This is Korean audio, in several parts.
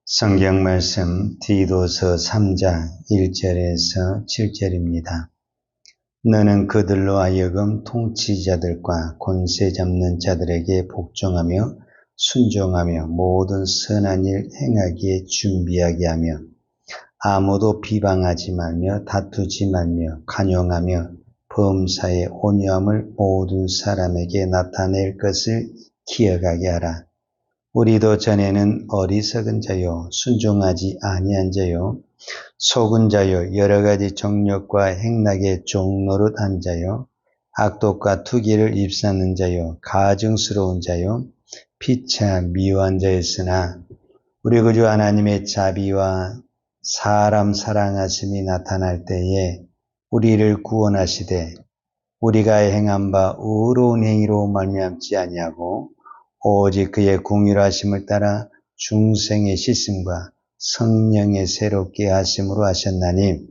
성경 말씀 디도서 3장 1절에서 7절입니다. 너는 그들로 하여금 통치자들과 권세 잡는 자들에게 복종하며 순종하며 모든 선한 일 행하기에 준비하게 하며 아무도 비방하지 말며 다투지 말며 간용하며 범사의 온유함을 모든 사람에게 나타낼 것을 기억하게 하라. 우리도 전에는 어리석은 자요 순종하지 아니한 자요 속은 자요 여러 가지 정욕과 행락의 종노릇한 자요 악독과 투기를 입사하는 자요 가증스러운 자요 피차 미워한 자였으나 우리 구주 하나님의 자비와 사람 사랑하심이 나타날 때에 우리를 구원하시되 우리가 행한 바 의로운 행위로 말미암지 아니하고 오직 그의 긍휼하심을 따라 중생의 씻음과 성령의 새롭게 하심으로 하셨나니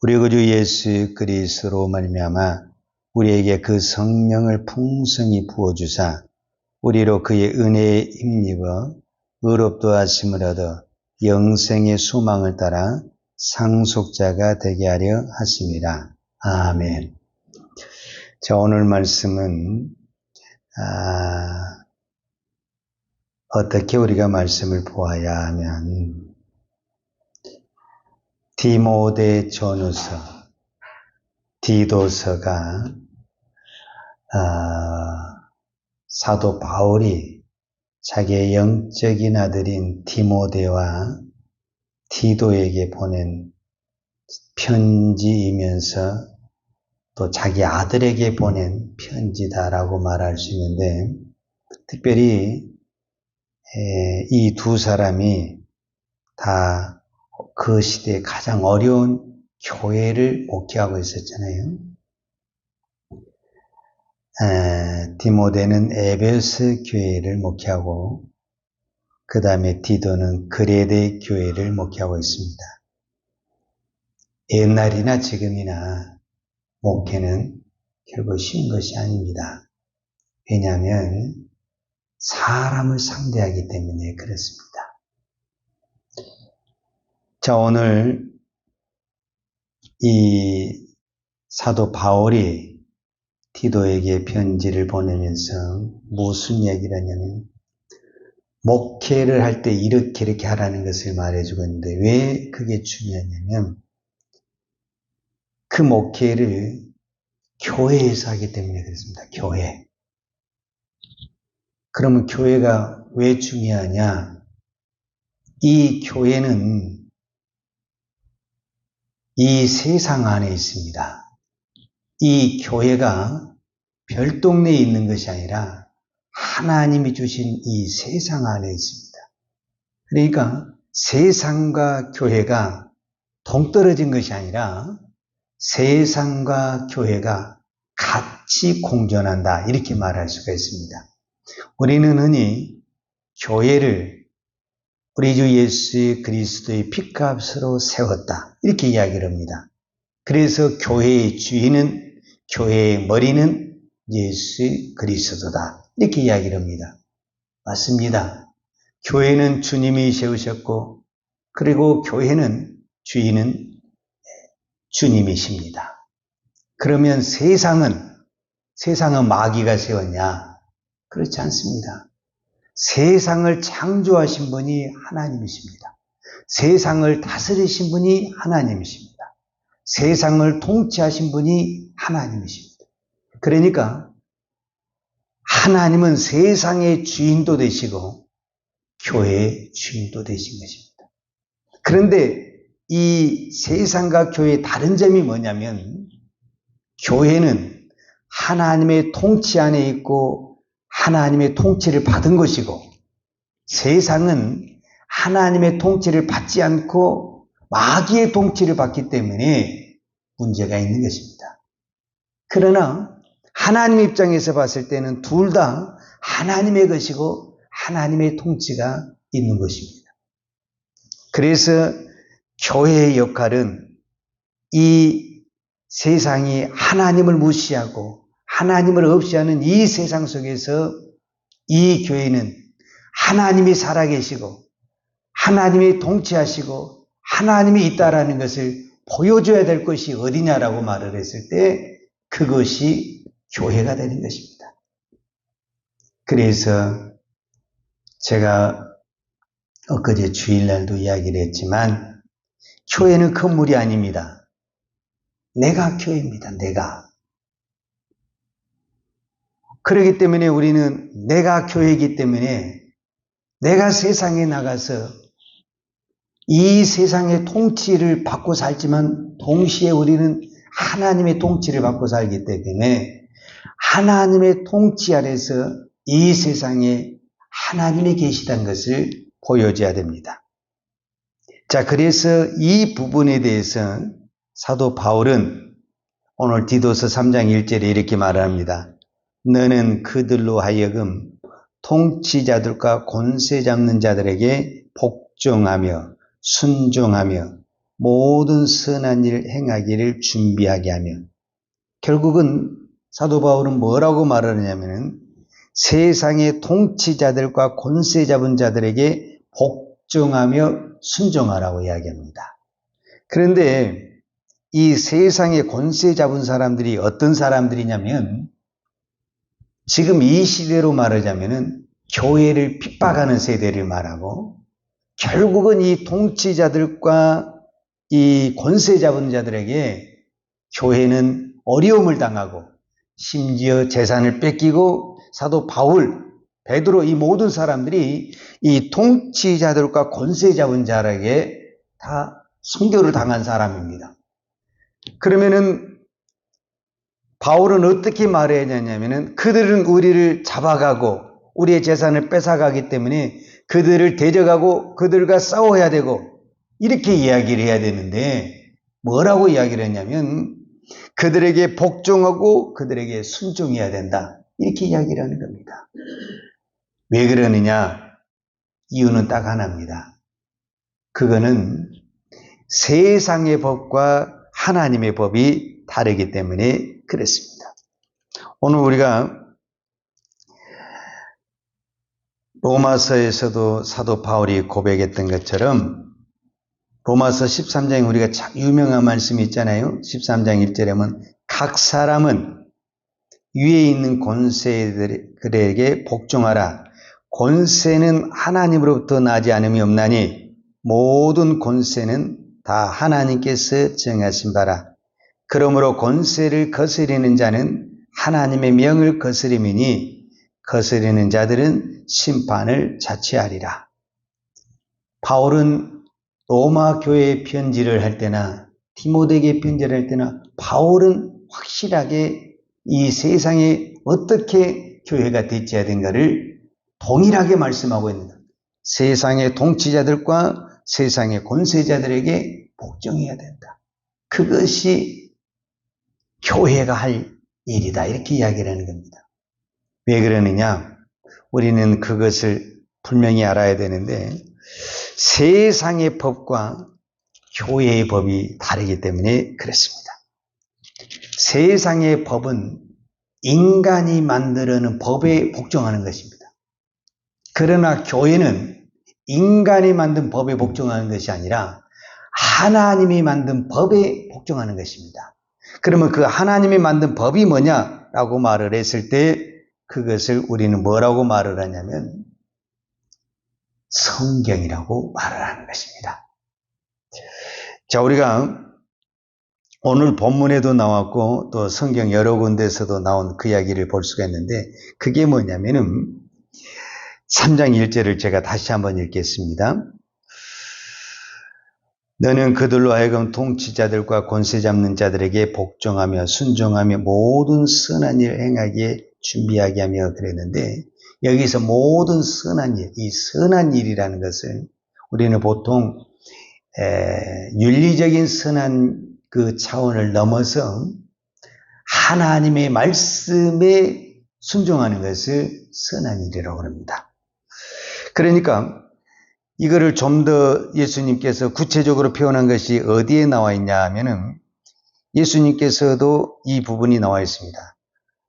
우리 구주 예수 그리스도로 말미암아 우리에게 그 성령을 풍성히 부어주사 우리로 그의 은혜에 힘입어 의롭도 하심을 얻어 영생의 소망을 따라 상속자가 되게 하려 하심이라. 아멘. 자, 오늘 말씀은 어떻게 우리가 말씀을 보아야 하면 디모데 전후서, 디도서가 사도 바울이 자기의 영적인 아들인 디모데와 디도에게 보낸 편지이면서 또 자기 아들에게 보낸 편지다라고 말할 수 있는데 특별히 이 두 사람이 다 그 시대에 가장 어려운 교회를 목회하고 있었잖아요. 디모데는 에베소 교회를 목회하고 그 다음에 디도는 그레데 교회를 목회하고 있습니다. 옛날이나 지금이나 목회는 결국 쉬운 것이 아닙니다. 왜냐하면 사람을 상대하기 때문에 그렇습니다. 자, 오늘 이 사도 바울이 디도에게 편지를 보내면서 무슨 얘기를 하냐면 목회를 할 때 이렇게 하라는 것을 말해주고 있는데 왜 그게 중요하냐면 그 목회를 교회에서 하기 때문에 그렇습니다. 교회. 그러면 교회가 왜 중요하냐? 이 교회는 이 세상 안에 있습니다. 이 교회가 별동네에 있는 것이 아니라 하나님이 주신 이 세상 안에 있습니다. 그러니까 세상과 교회가 동떨어진 것이 아니라 세상과 교회가 같이 공존한다 이렇게 말할 수가 있습니다. 우리는 흔히 교회를 우리 주 예수 그리스도의 피값으로 세웠다 이렇게 이야기를 합니다. 그래서 교회의 주인은 교회의 머리는 예수 그리스도다 이렇게 이야기를 합니다. 맞습니다. 교회는 주님이 세우셨고 그리고 교회는 주인은 주님이십니다. 그러면 세상은 마귀가 세웠냐? 그렇지 않습니다. 세상을 창조하신 분이 하나님이십니다. 세상을 다스리신 분이 하나님이십니다. 세상을 통치하신 분이 하나님이십니다. 그러니까 하나님은 세상의 주인도 되시고 교회의 주인도 되신 것입니다. 그런데 이 세상과 교회의 다른 점이 뭐냐면 교회는 하나님의 통치 안에 있고 하나님의 통치를 받은 것이고 세상은 하나님의 통치를 받지 않고 마귀의 통치를 받기 때문에 문제가 있는 것입니다. 그러나 하나님 입장에서 봤을 때는 둘 다 하나님의 것이고 하나님의 통치가 있는 것입니다. 그래서 교회의 역할은 이 세상이 하나님을 무시하고 하나님을 없이 하는 이 세상 속에서 이 교회는 하나님이 살아계시고 하나님이 통치하시고 하나님이 있다라는 것을 보여줘야 될 것이 어디냐라고 말을 했을 때 그것이 교회가 되는 것입니다. 그래서 제가 엊그제 주일날도 이야기를 했지만 교회는 건물이 아닙니다. 내가 교회입니다. 내가. 그렇기 때문에 우리는 내가 교회이기 때문에 내가 세상에 나가서 이 세상의 통치를 받고 살지만 동시에 우리는 하나님의 통치를 받고 살기 때문에 하나님의 통치 아래서 이 세상에 하나님이 계시다는 것을 보여줘야 됩니다. 자, 그래서 이 부분에 대해서 사도 바울은 오늘 디도서 3장 1절에 이렇게 말합니다. 너는 그들로 하여금 통치자들과 권세 잡는 자들에게 복종하며 순종하며 모든 선한 일 행하기를 준비하게 하며, 결국은 사도 바울은 뭐라고 말하느냐면 세상의 통치자들과 권세 잡은 자들에게 복종하며 순종하라고 이야기합니다. 그런데 이 세상의 권세 잡은 사람들이 어떤 사람들이냐면 지금 이 시대로 말하자면 교회를 핍박하는 세대를 말하고, 결국은 이 통치자들과 이 권세 잡은 자들에게 교회는 어려움을 당하고 심지어 재산을 뺏기고, 사도 바울, 베드로 이 모든 사람들이 이 통치자들과 권세 잡은 자에게 다 순교를 당한 사람입니다. 그러면은 바울은 어떻게 말해야 되냐면은 그들은 우리를 잡아가고 우리의 재산을 뺏어가기 때문에 그들을 데려가고 그들과 싸워야 되고 이렇게 이야기를 해야 되는데, 뭐라고 이야기를 했냐면 그들에게 복종하고 그들에게 순종해야 된다, 이렇게 이야기를 하는 겁니다. 왜 그러느냐? 이유는 딱 하나입니다. 그거는 세상의 법과 하나님의 법이 다르기 때문에 그렇습니다. 오늘 우리가 로마서에서도 사도 바울이 고백했던 것처럼 로마서 13장에 우리가 참 유명한 말씀이 있잖아요. 13장 1절에 보면 각 사람은 위에 있는 권세들에게 복종하라. 권세는 하나님으로부터 나지 않음이 없나니 모든 권세는 다 하나님께서 정하신 바라. 그러므로 권세를 거스리는 자는 하나님의 명을 거스림이니 거스리는 자들은 심판을 자취하리라. 바울은 로마 교회에 편지를 할 때나 디모데에게 편지를 할 때나 바울은 확실하게 이 세상에 어떻게 교회가 되어야 된가를 동일하게 말씀하고 있는 겁니다. 세상의 통치자들과 세상의 권세자들에게 복종해야 된다. 그것이 교회가 할 일이다, 이렇게 이야기를 하는 겁니다. 왜 그러느냐? 우리는 그것을 분명히 알아야 되는데 세상의 법과 교회의 법이 다르기 때문에 그렇습니다. 세상의 법은 인간이 만들어낸 법에 복종하는 것입니다. 그러나 교회는 인간이 만든 법에 복종하는 것이 아니라 하나님이 만든 법에 복종하는 것입니다. 그러면 그 하나님이 만든 법이 뭐냐라고 말을 했을 때 그것을 우리는 뭐라고 말을 하냐면 성경이라고 말을 하는 것입니다. 자, 우리가 오늘 본문에도 나왔고 또 성경 여러 군데에서도 나온 그 이야기를 볼 수가 있는데, 그게 뭐냐면은 3장 1절을 제가 다시 한번 읽겠습니다. 너는 그들로 하여금 통치자들과 권세 잡는 자들에게 복종하며 순종하며 모든 선한 일 행하기에 준비하게 하며 그랬는데, 여기서 모든 선한 일, 이 선한 일이라는 것을 우리는 보통 윤리적인 선한 그 차원을 넘어서 하나님의 말씀에 순종하는 것을 선한 일이라고 합니다. 그러니까 이거를 좀 더 예수님께서 구체적으로 표현한 것이 어디에 나와 있냐 하면은 예수님께서도 이 부분이 나와 있습니다.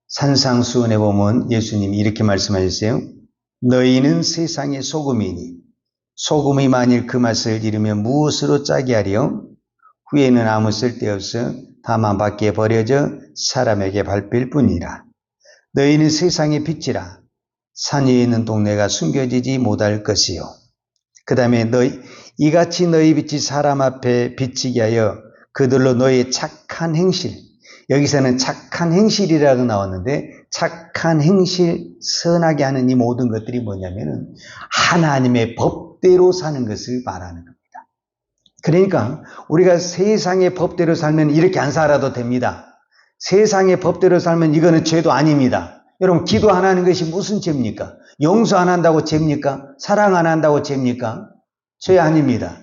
산상수훈에 보면 예수님이 이렇게 말씀하셨어요. 너희는 세상의 소금이니 소금이 만일 그 맛을 잃으면 무엇으로 짜게 하리요? 후에는 아무 쓸데없어 다만 밖에 버려져 사람에게 밟힐 뿐이라. 너희는 세상의 빛이라. 산 위에 있는 동네가 숨겨지지 못할 것이요. 그 다음에 이같이 너희 빛이 사람 앞에 비치게 하여 그들로 너희의 착한 행실, 여기서는 착한 행실이라고 나왔는데 착한 행실, 선하게 하는 이 모든 것들이 뭐냐면은 하나님의 법대로 사는 것을 말하는 겁니다. 그러니까 우리가 세상의 법대로 살면 이렇게 안 살아도 됩니다. 세상의 법대로 살면 이거는 죄도 아닙니다. 여러분, 기도 안 하는 것이 무슨 죄입니까? 용서 안 한다고 죄입니까? 사랑 안 한다고 죄입니까? 죄 아닙니다.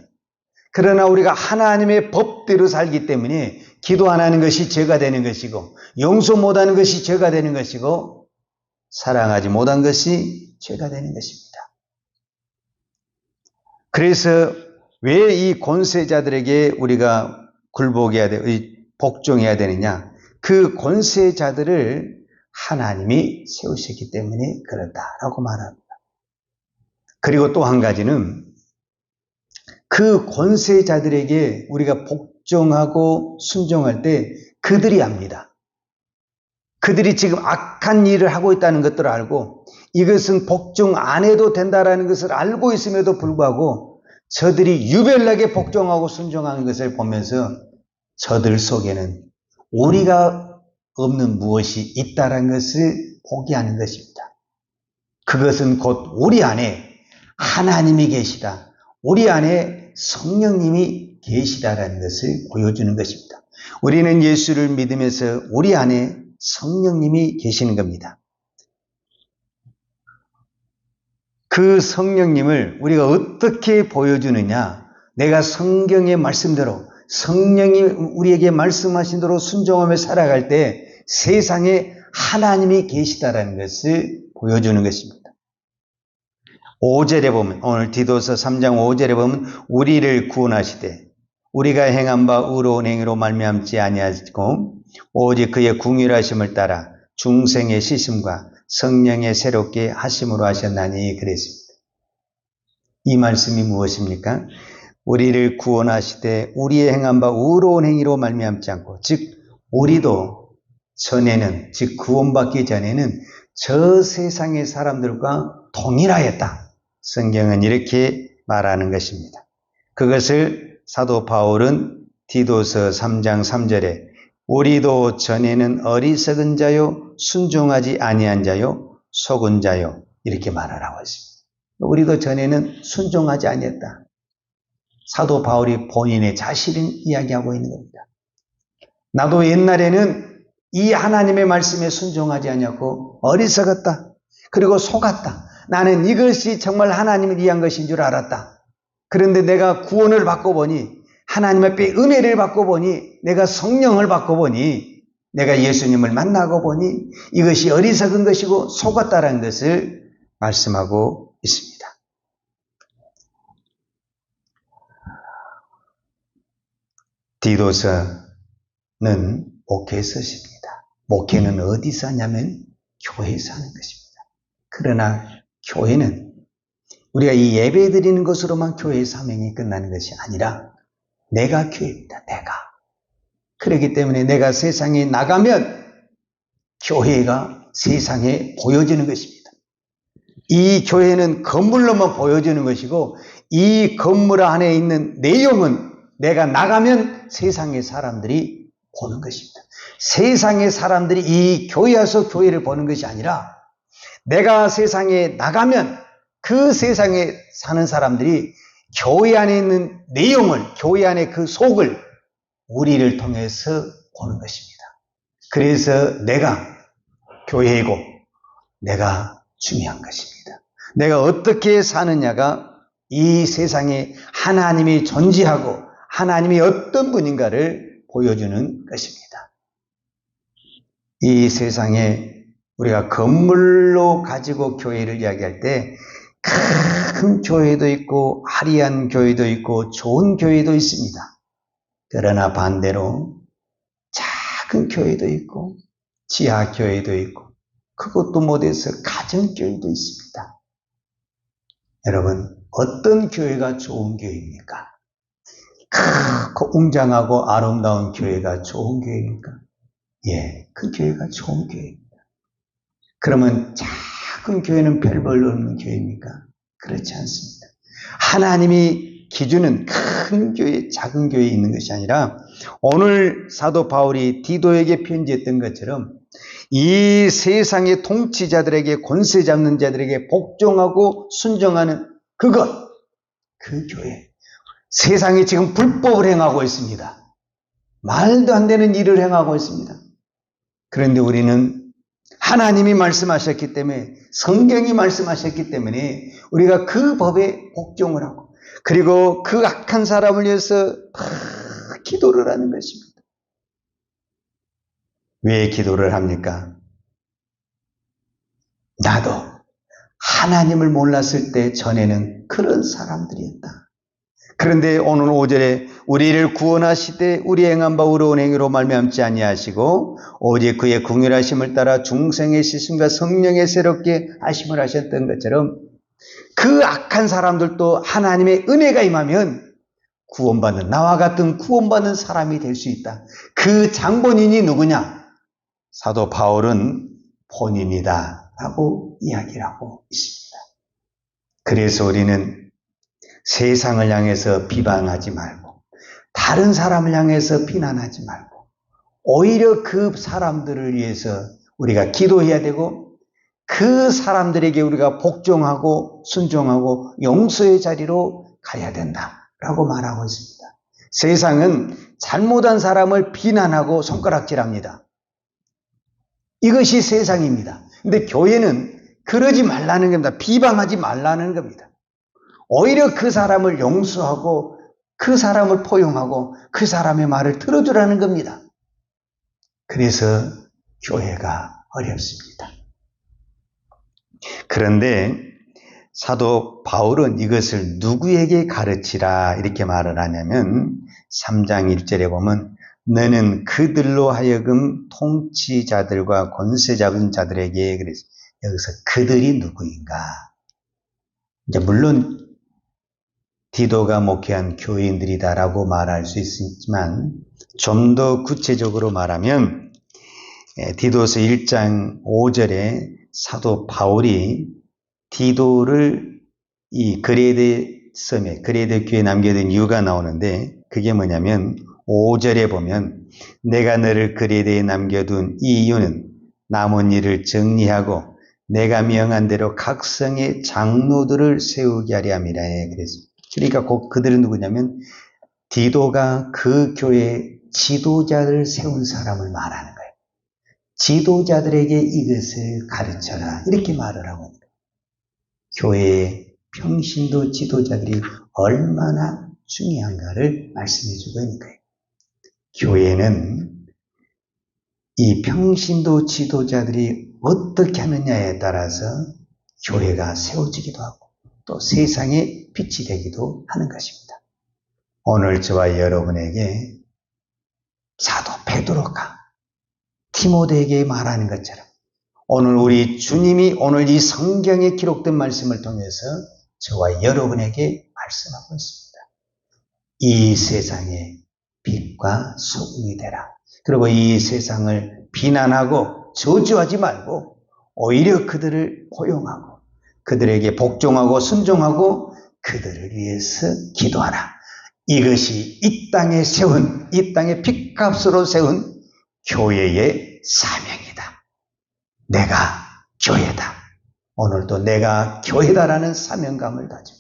그러나 우리가 하나님의 법대로 살기 때문에 기도 안 하는 것이 죄가 되는 것이고, 용서 못 하는 것이 죄가 되는 것이고, 사랑하지 못한 것이 죄가 되는 것입니다. 그래서 왜 이 권세자들에게 우리가 굴복해야 돼, 복종해야 되느냐? 그 권세자들을 하나님이 세우셨기 때문에 그렇다라고 말합니다. 그리고 또 한 가지는 그 권세자들에게 우리가 복종하고 순종할 때 그들이 압니다. 그들이 지금 악한 일을 하고 있다는 것들을 알고 이것은 복종 안 해도 된다는 것을 알고 있음에도 불구하고 저들이 유별나게 복종하고 순종하는 것을 보면서 저들 속에는 우리가 없는 무엇이 있다는 것을 보게 하는 것입니다. 그것은 곧 우리 안에 하나님이 계시다. 우리 안에 성령님이 계시다라는 것을 보여주는 것입니다. 우리는 예수를 믿으면서 우리 안에 성령님이 계시는 겁니다. 그 성령님을 우리가 어떻게 보여주느냐? 내가 성경의 말씀대로 성령이 우리에게 말씀하신 대로 순종하며 살아갈 때 세상에 하나님이 계시다라는 것을 보여주는 것입니다. 5절에 보면, 오늘 디도서 3장 5절에 보면 우리를 구원하시되 우리가 행한 바 의로운 행위로 말미암지 아니하고 오직 그의 궁휼하심을 따라 중생의 시심과 성령의 새롭게 하심으로 하셨나니 그랬습니다. 이 말씀이 무엇입니까? 우리를 구원하시되 우리의 행한 바 의로운 행위로 말미암지 않고, 즉 우리도 전에는, 즉 구원받기 전에는 저 세상의 사람들과 동일하였다. 성경은 이렇게 말하는 것입니다. 그것을 사도 바울은 디도서 3장 3절에 우리도 전에는 어리석은 자요 순종하지 아니한 자요 속은 자요 이렇게 말하라고 했습니다. 우리도 전에는 순종하지 아니했다. 사도 바울이 본인의 자신을 이야기하고 있는 겁니다. 나도 옛날에는 이 하나님의 말씀에 순종하지 아니하고 어리석었다. 그리고 속았다. 나는 이것이 정말 하나님을 위한 것인 줄 알았다. 그런데 내가 구원을 받고 보니, 하나님 앞에 은혜를 받고 보니, 내가 성령을 받고 보니, 내가 예수님을 만나고 보니 이것이 어리석은 것이고 속았다라는 것을 말씀하고 있습니다. 디도서는 목회서십니다. 목회는 어디서 하냐면 교회에서 하는 것입니다. 그러나 교회는 우리가 이 예배 드리는 것으로만 교회의 사명이 끝나는 것이 아니라 내가 교회입니다. 내가. 그렇기 때문에 내가 세상에 나가면 교회가 세상에 보여지는 것입니다. 이 교회는 건물로만 보여지는 것이고 이 건물 안에 있는 내용은 내가 나가면 세상의 사람들이 보는 것입니다. 세상의 사람들이 이 교회 와서 교회를 보는 것이 아니라 내가 세상에 나가면 그 세상에 사는 사람들이 교회 안에 있는 내용을, 교회 안에 그 속을 우리를 통해서 보는 것입니다. 그래서 내가 교회이고 내가 중요한 것입니다. 내가 어떻게 사느냐가 이 세상에 하나님이 존재하고 하나님이 어떤 분인가를 보여주는 것입니다. 이 세상에 우리가 건물로 가지고 교회를 이야기할 때 큰 교회도 있고 화려한 교회도 있고 좋은 교회도 있습니다. 그러나 반대로 작은 교회도 있고 지하 교회도 있고 그것도 못해서 가정 교회도 있습니다. 여러분, 어떤 교회가 좋은 교회입니까? 크고 웅장하고 아름다운 교회가 좋은 교회입니까? 예, 그 교회가 좋은 교회입니다. 그러면 작은 교회는 별 볼 없는 교회입니까? 그렇지 않습니다. 하나님이 기준은 큰 교회, 작은 교회에 있는 것이 아니라 오늘 사도 바울이 디도에게 편지했던 것처럼 이 세상의 통치자들에게, 권세 잡는 자들에게 복종하고 순종하는 그것, 그 교회. 세상이 지금 불법을 행하고 있습니다. 말도 안 되는 일을 행하고 있습니다. 그런데 우리는 하나님이 말씀하셨기 때문에, 성경이 말씀하셨기 때문에 우리가 그 법에 복종을 하고, 그리고 그 악한 사람을 위해서 기도를 하는 것입니다. 왜 기도를 합니까? 나도 하나님을 몰랐을 때 전에는 그런 사람들이었다. 그런데 오늘 5절에 우리를 구원하시되 우리 행한 바 의로운 행위로 말미암지 아니하시고 오직 그의 긍휼하심을 따라 중생의 씻음과 성령의 새롭게 하심을 하셨던 것처럼 그 악한 사람들도 하나님의 은혜가 임하면 구원받는, 나와 같은 구원받는 사람이 될 수 있다. 그 장본인이 누구냐? 사도 바울은 본인이다 라고 이야기를 하고 있습니다. 그래서 우리는 세상을 향해서 비방하지 말고, 다른 사람을 향해서 비난하지 말고, 오히려 그 사람들을 위해서 우리가 기도해야 되고, 그 사람들에게 우리가 복종하고 순종하고 용서의 자리로 가야 된다라고 말하고 있습니다. 세상은 잘못한 사람을 비난하고 손가락질합니다. 이것이 세상입니다. 근데 교회는 그러지 말라는 겁니다. 비방하지 말라는 겁니다. 오히려 그 사람을 용서하고 그 사람을 포용하고 그 사람의 말을 들어주라는 겁니다. 그래서 교회가 어렵습니다. 그런데 사도 바울은 이것을 누구에게 가르치라 이렇게 말을 하냐면 3장 1절에 보면 너는 그들로 하여금 통치자들과 권세 잡은 자들에게, 그래서 여기서 그들이 누구인가? 이제 물론 디도가 목회한 교인들이다라고 말할 수 있지만 좀 더 구체적으로 말하면 디도서 1장 5절에 사도 바울이 디도를 이 그레데 섬에, 그레데 교회에 남겨둔 이유가 나오는데 그게 뭐냐면 5절에 보면 내가 너를 그레데에 남겨둔 이 이유는 남은 일을 정리하고 내가 명한 대로 각 성의 장로들을 세우게 하려 함이라 해. 그러니까 곧 그들은 누구냐면 디도가 그 교회의 지도자를 세운 사람을 말하는 거예요. 지도자들에게 이것을 가르쳐라 이렇게 말을 하고 있는 거예요. 교회의 평신도 지도자들이 얼마나 중요한가를 말씀해 주고 있는 거예요. 교회는 이 평신도 지도자들이 어떻게 하느냐에 따라서 교회가 세워지기도 하고 또 세상의 빛이 되기도 하는 것입니다. 오늘 저와 여러분에게 사도 베드로가 디모데에게 말하는 것처럼 오늘 우리 주님이 오늘 이 성경에 기록된 말씀을 통해서 저와 여러분에게 말씀하고 있습니다. 이 세상의 빛과 소금이 되라. 그리고 이 세상을 비난하고 저주하지 말고 오히려 그들을 포용하고 그들에게 복종하고 순종하고 그들을 위해서 기도하라. 이것이 이 땅에 세운, 이 땅의 핏값으로 세운 교회의 사명이다. 내가 교회다. 오늘도 내가 교회다라는 사명감을 가지고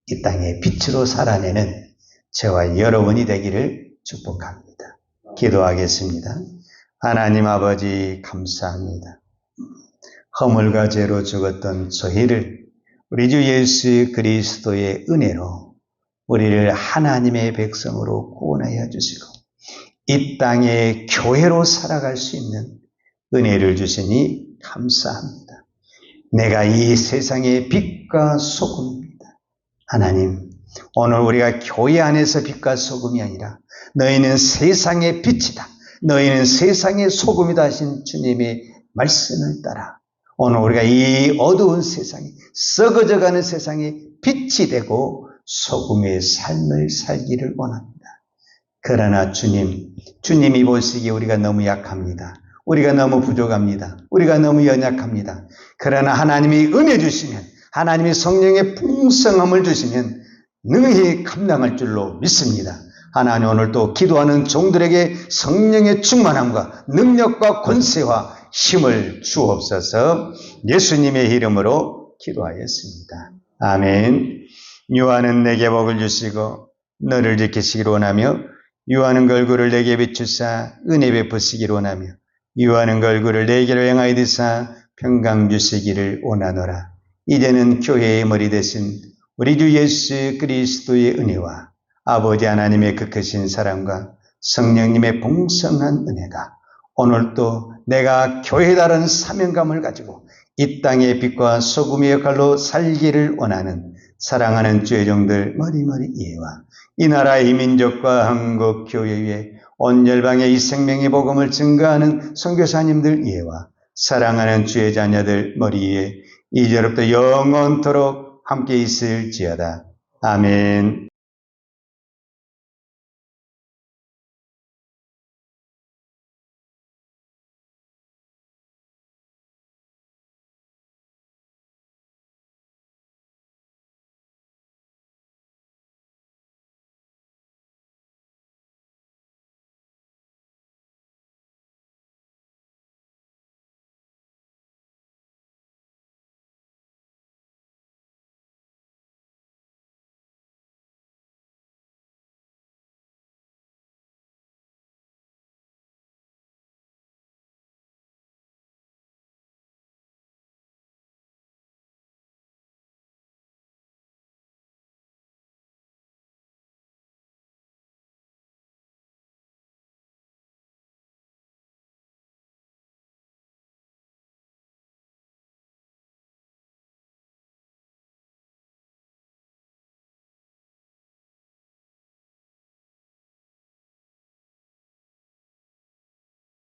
이 땅의 빛으로 살아내는 저와 여러분이 되기를 축복합니다. 기도하겠습니다. 하나님 아버지 감사합니다. 허물과 죄로 죽었던 저희를 우리 주 예수 그리스도의 은혜로 우리를 하나님의 백성으로 구원하여 주시고 이 땅의 교회로 살아갈 수 있는 은혜를 주시니 감사합니다. 내가 이 세상의 빛과 소금입니다. 하나님, 오늘 우리가 교회 안에서 빛과 소금이 아니라 너희는 세상의 빛이다. 너희는 세상의 소금이다 하신 주님의 말씀을 따라 오늘 우리가 이 어두운 세상에, 썩어져가는 세상에 빛이 되고 소금의 삶을 살기를 원합니다. 그러나 주님이 보시기에 우리가 너무 약합니다. 우리가 너무 부족합니다. 우리가 너무 연약합니다. 그러나 하나님이 은혜 주시면, 하나님이 성령의 풍성함을 주시면 능히 감당할 줄로 믿습니다. 하나님, 오늘 또 기도하는 종들에게 성령의 충만함과 능력과 권세와 힘을 주옵소서. 예수님의 이름으로 기도하였습니다. 아멘. 유하는 내게 복을 주시고 너를 지키시기를 원하며, 유하는 얼굴을 내게 비추사 은혜 베푸시기를 원하며, 유하는 얼굴을 내게로 향하여 드사 평강 주시기를 원하노라. 이제는 교회의 머리 되신 우리 주 예수 그리스도의 은혜와 아버지 하나님의 그 크신 사랑과 성령님의 풍성한 은혜가 오늘도 내가 교회다라는 사명감을 가지고 이 땅의 빛과 소금의 역할로 살기를 원하는 사랑하는 주의 종들 머리머리 이해와 이 나라의 민족과 한국 교회 위에 온 열방의 이 생명의 복음을 증거하는 선교사님들 이해와 사랑하는 주의 자녀들 머리 위에 이제로부터 영원토록 함께 있을지어다. 아멘.